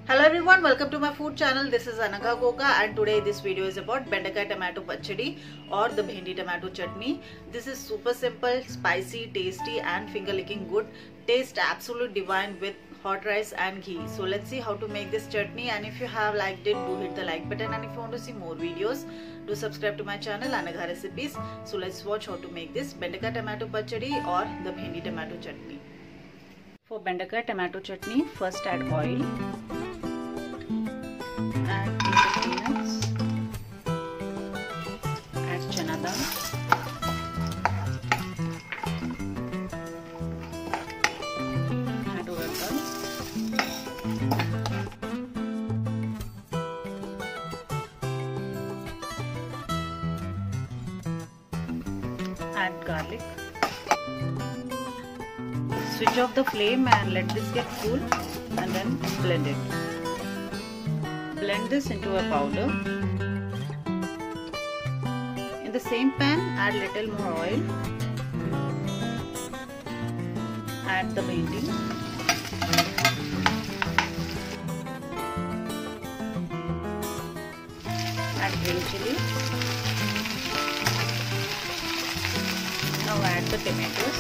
Hello everyone, welcome to my food channel. This is Anagha Koka and today this video is about Bendakai tomato pachadi or the Bhendi tomato chutney. This is super simple, spicy, tasty and finger licking good. Taste absolute divine with hot rice and ghee. So let's see how to make this chutney, and if you have liked it, do hit the like button, and if you want to see more videos, do subscribe to my channel Anagha Recipes. So let's watch how to make this Bendakai tomato pachadi or the Bhendi tomato chutney. For Bendakai tomato chutney, first add oil. Add peanuts, add chana dal, add oregano, add garlic. Switch off the flame and let this get cool and then blend it. Blend this into a powder. In the same pan, add little more oil. Add the bhendi. Add green chili. Now add the tomatoes.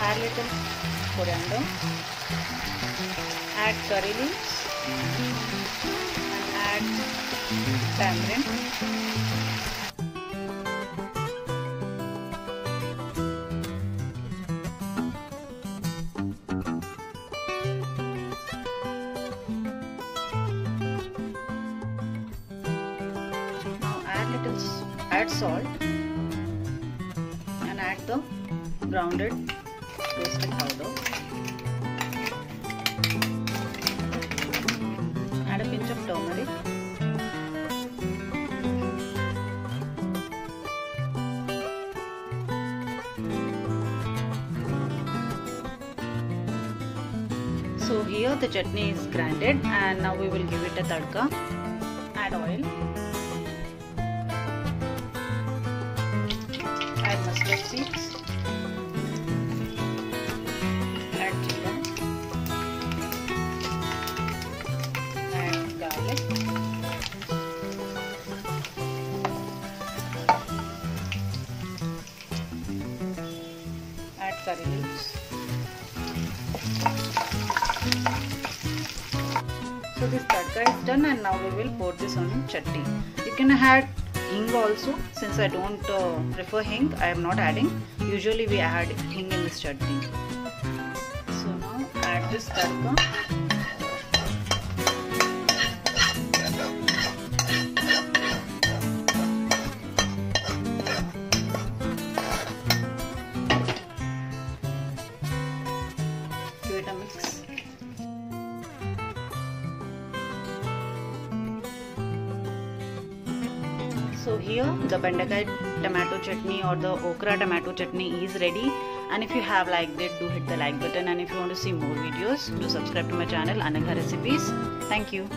Add little coriander, add curry leaves and add tamarind. Now add salt and add the grounded roasted powder. Add a pinch of turmeric. So here the chutney is grinded and now we will give it a tadka. Add oil. Add mustard seeds. Add jeera, add garlic, add curry leaves. So this tadka is done and now we will pour this on chutney. You can add hing also. Since I don't prefer hing, I am not adding. Usually we add hing in this chutney. Add this tadka. Give it a mix. So here the Bendakai tomato chutney or the okra tomato chutney is ready. And if you have liked it, do hit the like button, and if you want to see more videos, do subscribe to my channel Anagha Recipes. Thank you.